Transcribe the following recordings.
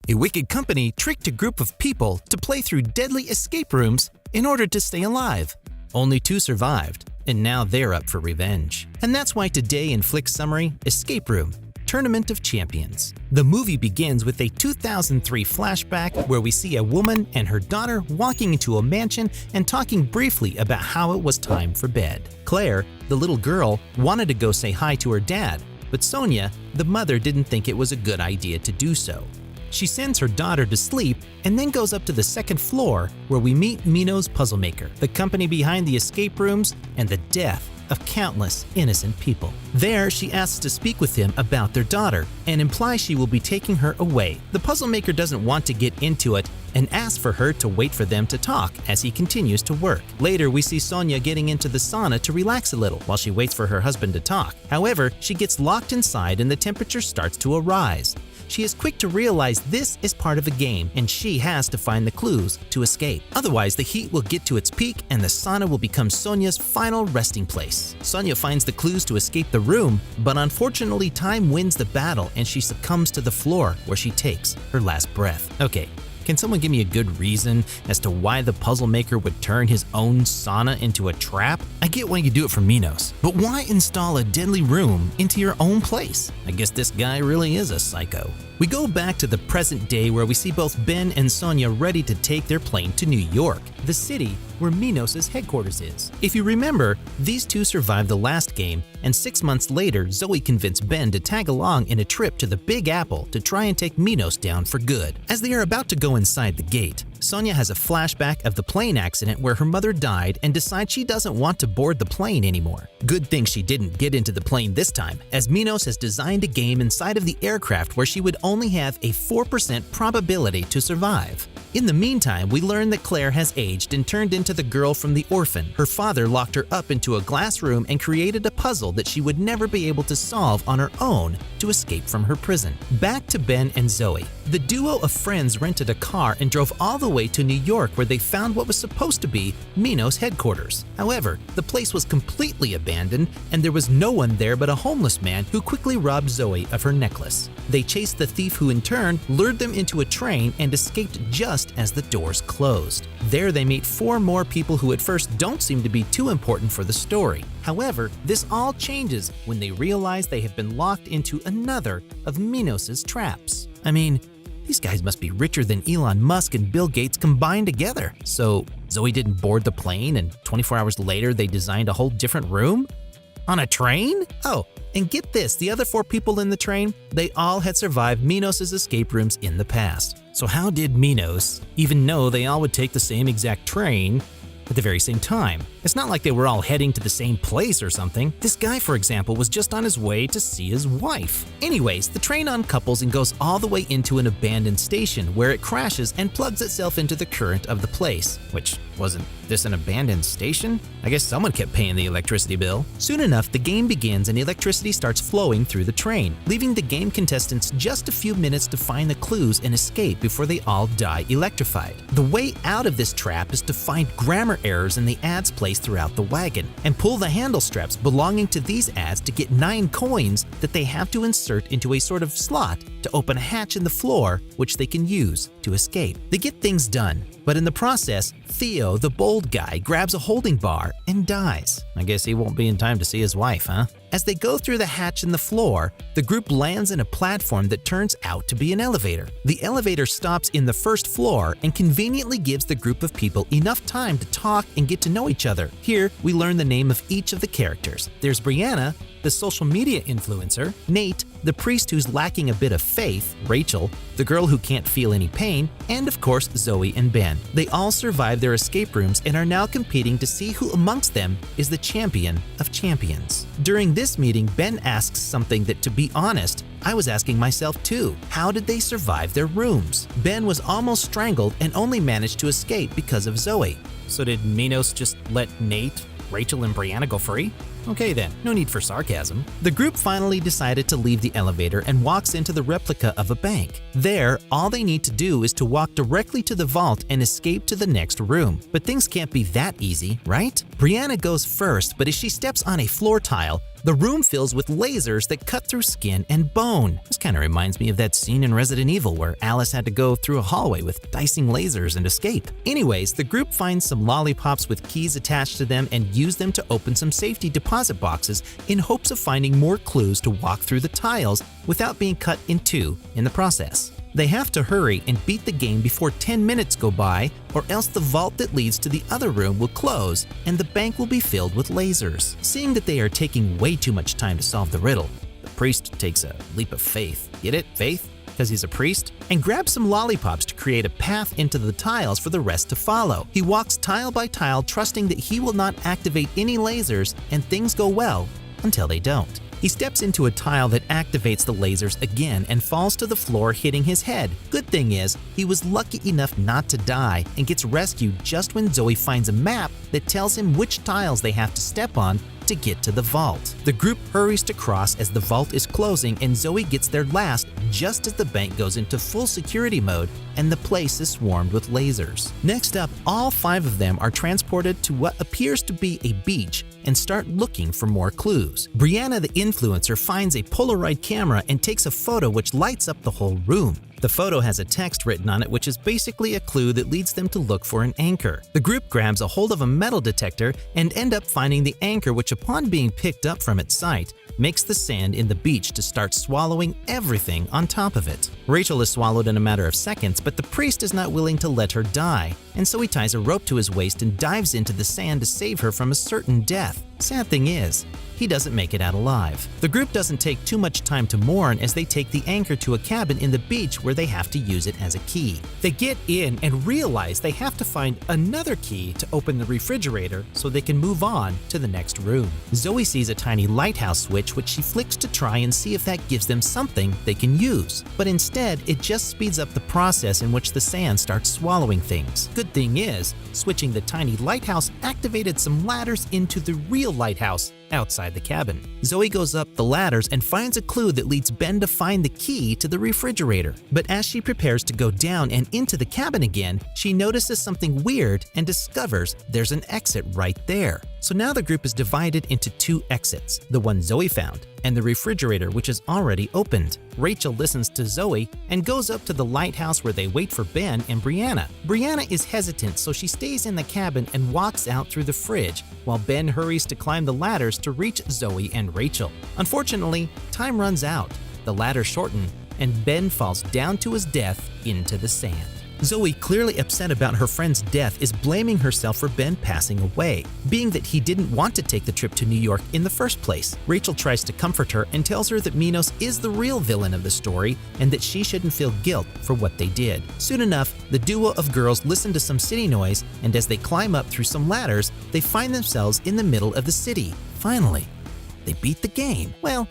A wicked company tricked a group of people to play through deadly escape rooms in order to stay alive. Only 2 survived, and now they're up for revenge. And that's why today in Flick Summary, Escape Room, Tournament of Champions. The movie begins with a 2003 flashback where we see a woman and her daughter walking into a mansion and talking briefly about how it was time for bed. Claire, the little girl, wanted to go say hi to her dad, but Sonia, the mother, didn't think it was a good idea to do so. She sends her daughter to sleep and then goes up to the 2nd floor where we meet Minos Puzzle Maker, the company behind the escape rooms and the death of countless innocent people. There, she asks to speak with him about their daughter and implies she will be taking her away. The puzzle maker doesn't want to get into it and asks for her to wait for them to talk as he continues to work. Later, we see Sonia getting into the sauna to relax a little while she waits for her husband to talk. However, she gets locked inside and the temperature starts to rise. She is quick to realize this is part of a game and she has to find the clues to escape. Otherwise, the heat will get to its peak and the sauna will become Sonia's final resting place. Sonia finds the clues to escape the room, but unfortunately time wins the battle and she succumbs to the floor where she takes her last breath. Okay, can someone give me a good reason as to why the puzzle maker would turn his own sauna into a trap? I get why you do it for Minos, but why install a deadly room into your own place? I guess this guy really is a psycho. We go back to the present day where we see both Ben and Sonia ready to take their plane to New York, the city where Minos' headquarters is. If you remember, these two survived the last game, and 6 months later, Zoe convinced Ben to tag along in a trip to the Big Apple to try and take Minos down for good. As they are about to go inside the gate, Sonia has a flashback of the plane accident where her mother died and decides she doesn't want to board the plane anymore. Good thing she didn't get into the plane this time, as Minos has designed a game inside of the aircraft where she would only have a 4% probability to survive. In the meantime, we learn that Claire has aged and turned into the girl from The Orphan. Her father locked her up into a glass room and created a puzzle that she would never be able to solve on her own to escape from her prison. Back to Ben and Zoe. The duo of friends rented a car and drove all the way to New York where they found what was supposed to be Minos' headquarters. However, the place was completely abandoned and there was no one there but a homeless man who quickly robbed Zoe of her necklace. They chased the thief who in turn lured them into a train and escaped just as the doors closed. There they meet 4 more people who at first don't seem to be too important for the story. However, this all changes when they realize they have been locked into another of Minos' traps. I mean, these guys must be richer than Elon Musk and Bill Gates combined together. So Zoe didn't board the plane and 24 hours later they designed a whole different room? On a train? Oh, and get this, the other 4 people in the train, they all had survived Minos' escape rooms in the past. So how did Minos even know they all would take the same exact train at the very same time? It's not like they were all heading to the same place or something. This guy, for example, was just on his way to see his wife. Anyways, the train uncouples and goes all the way into an abandoned station where it crashes and plugs itself into the current of the place. Which, wasn't this an abandoned station? I guess someone kept paying the electricity bill. Soon enough, the game begins and electricity starts flowing through the train, leaving the game contestants just a few minutes to find the clues and escape before they all die electrified. The way out of this trap is to find grammar errors in the ads placed throughout the wagon and pull the handle straps belonging to these ads to get 9 coins that they have to insert into a sort of slot to open a hatch in the floor which they can use to escape. They get things done, but in the process, Theo, the bold guy, grabs a holding bar and dies. I guess he won't be in time to see his wife, huh? As they go through the hatch in the floor, the group lands in a platform that turns out to be an elevator. The elevator stops in the 1st floor and conveniently gives the group of people enough time to talk and get to know each other. Here, we learn the name of each of the characters. There's Brianna, the social media influencer, Nate, the priest who's lacking a bit of faith, Rachel, the girl who can't feel any pain, and of course Zoe and Ben. They all survived their escape rooms and are now competing to see who amongst them is the champion of champions. During this meeting, Ben asks something that, to be honest, I was asking myself too. How did they survive their rooms? Ben was almost strangled and only managed to escape because of Zoe. So did Minos just let Nate, Rachel, and Brianna go free? Okay then, no need for sarcasm. The group finally decided to leave the elevator and walks into the replica of a bank. There, all they need to do is to walk directly to the vault and escape to the next room. But things can't be that easy, right? Brianna goes first, but as she steps on a floor tile, The room fills with lasers that cut through skin and bone. This kind of reminds me of that scene in Resident Evil where Alice had to go through a hallway with dicing lasers and escape. Anyways, the group finds some lollipops with keys attached to them and use them to open some safety deposit boxes in hopes of finding more clues to walk through the tiles without being cut in two in the process. They have to hurry and beat the game before 10 minutes go by, or else the vault that leads to the other room will close and the bank will be filled with lasers. Seeing that they are taking way too much time to solve the riddle, the priest takes a leap of faith. Get it? Faith? Because he's a priest? And grabs some lollipops to create a path into the tiles for the rest to follow. He walks tile by tile, trusting that he will not activate any lasers, and things go well until they don't. He steps into a tile that activates the lasers again and falls to the floor, hitting his head. Good thing is, he was lucky enough not to die and gets rescued just when Zoe finds a map that tells him which tiles they have to step on to get to the vault. The group hurries to cross as the vault is closing and Zoe gets there last just as the bank goes into full security mode and the place is swarmed with lasers. Next up, all 5 of them are transported to what appears to be a beach and start looking for more clues. Brianna, the influencer, finds a Polaroid camera and takes a photo which lights up the whole room. The photo has a text written on it which is basically a clue that leads them to look for an anchor. The group grabs a hold of a metal detector and end up finding the anchor, which upon being picked up from its site, makes the sand in the beach to start swallowing everything on top of it. Rachel is swallowed in a matter of seconds, but the priest is not willing to let her die, and so he ties a rope to his waist and dives into the sand to save her from a certain death. Sad thing is, he doesn't make it out alive. The group doesn't take too much time to mourn as they take the anchor to a cabin in the beach where they have to use it as a key. They get in and realize they have to find another key to open the refrigerator so they can move on to the next room. Zoe sees a tiny lighthouse switch which she flicks to try and see if that gives them something they can use. But instead, it just speeds up the process in which the sand starts swallowing things. Good thing is, switching the tiny lighthouse activated some ladders into the real lighthouse outside the cabin. Zoe goes up the ladders and finds a clue that leads Ben to find the key to the refrigerator. But as she prepares to go down and into the cabin again, she notices something weird and discovers there's an exit right there. So now the group is divided into 2 exits, the one Zoe found and the refrigerator which is already opened. Rachel listens to Zoe and goes up to the lighthouse where they wait for Ben and Brianna. Brianna is hesitant, so she stays in the cabin and walks out through the fridge while Ben hurries to climb the ladders to reach Zoe and Rachel. Unfortunately, time runs out, the ladders shorten, and Ben falls down to his death into the sand. Zoe, clearly upset about her friend's death, is blaming herself for Ben passing away, being that he didn't want to take the trip to New York in the first place. Rachel tries to comfort her and tells her that Minos is the real villain of the story and that she shouldn't feel guilt for what they did. Soon enough, the duo of girls listen to some city noise, and as they climb up through some ladders, they find themselves in the middle of the city. Finally, they beat the game. Well,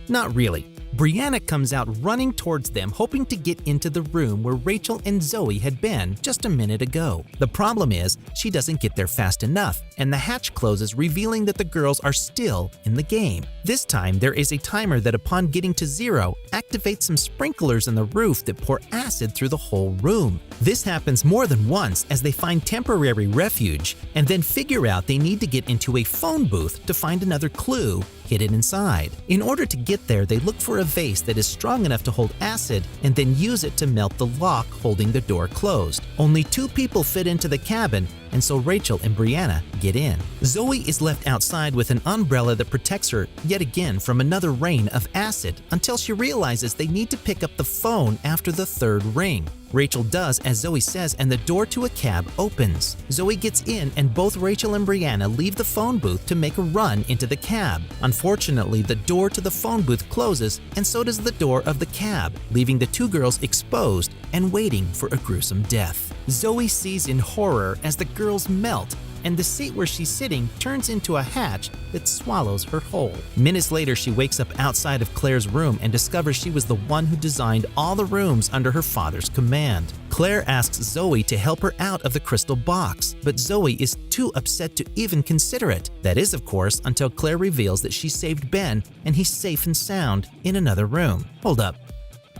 not really. Brianna comes out running towards them, hoping to get into the room where Rachel and Zoe had been just a minute ago. The problem is, she doesn't get there fast enough, and the hatch closes, revealing that the girls are still in the game. This time, there is a timer that upon getting to 0, activates some sprinklers in the roof that pour acid through the whole room. This happens more than once as they find temporary refuge, and then figure out they need to get into a phone booth to find another clue hidden inside. In order to get there, they look for a vase that is strong enough to hold acid and then use it to melt the lock holding the door closed. Only 2 people fit into the cabin, and so Rachel and Brianna get in. Zoe is left outside with an umbrella that protects her yet again from another rain of acid until she realizes they need to pick up the phone after the 3rd ring. Rachel does as Zoe says, and the door to a cab opens. Zoe gets in, and both Rachel and Brianna leave the phone booth to make a run into the cab. Unfortunately, the door to the phone booth closes, and so does the door of the cab, leaving the 2 girls exposed and waiting for a gruesome death. Zoe sees in horror as the girls melt, and the seat where she's sitting turns into a hatch that swallows her whole. Minutes later, she wakes up outside of Claire's room and discovers she was the one who designed all the rooms under her father's command. Claire asks Zoe to help her out of the crystal box, but Zoe is too upset to even consider it. That is, of course, until Claire reveals that she saved Ben and he's safe and sound in another room. Hold up.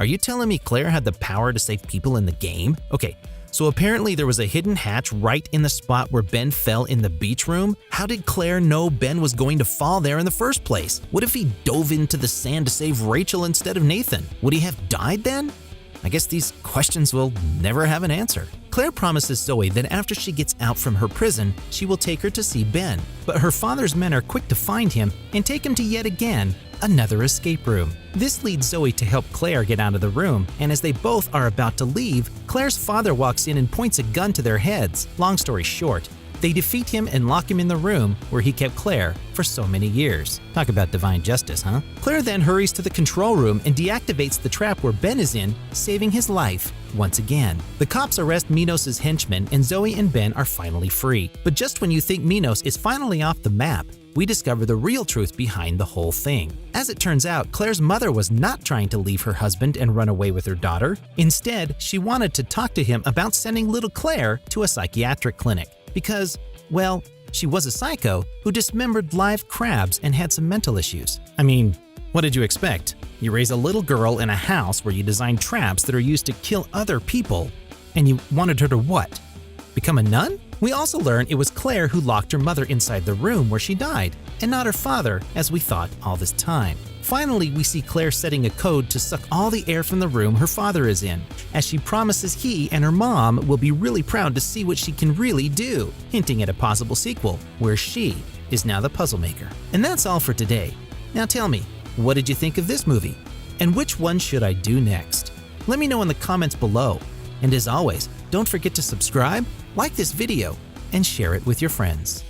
Are you telling me Claire had the power to save people in the game? Okay, so apparently there was a hidden hatch right in the spot where Ben fell in the beach room. How did Claire know Ben was going to fall there in the first place? What if he dove into the sand to save Rachel instead of Nathan? Would he have died then? I guess these questions will never have an answer. Claire promises Zoe that after she gets out from her prison, she will take her to see Ben. But her father's men are quick to find him and take him to yet again another escape room. This leads Zoe to help Claire get out of the room, and as they both are about to leave, Claire's father walks in and points a gun to their heads. Long story short, they defeat him and lock him in the room where he kept Claire for so many years. Talk about divine justice, huh? Claire then hurries to the control room and deactivates the trap where Ben is in, saving his life once again. The cops arrest Minos' henchmen and Zoe and Ben are finally free. But just when you think Minos is finally off the map, we discover the real truth behind the whole thing. As it turns out, Claire's mother was not trying to leave her husband and run away with her daughter. Instead, she wanted to talk to him about sending little Claire to a psychiatric clinic. Because, well, she was a psycho who dismembered live crabs and had some mental issues. I mean, what did you expect? You raise a little girl in a house where you design traps that are used to kill other people, and you wanted her to what? Become a nun? We also learn it was Claire who locked her mother inside the room where she died, and not her father, as we thought all this time. Finally, we see Claire setting a code to suck all the air from the room her father is in, as she promises he and her mom will be really proud to see what she can really do, hinting at a possible sequel, where she is now the puzzle maker. And that's all for today. Now tell me, what did you think of this movie? And which one should I do next? Let me know in the comments below. And as always, don't forget to subscribe, like this video, and share it with your friends.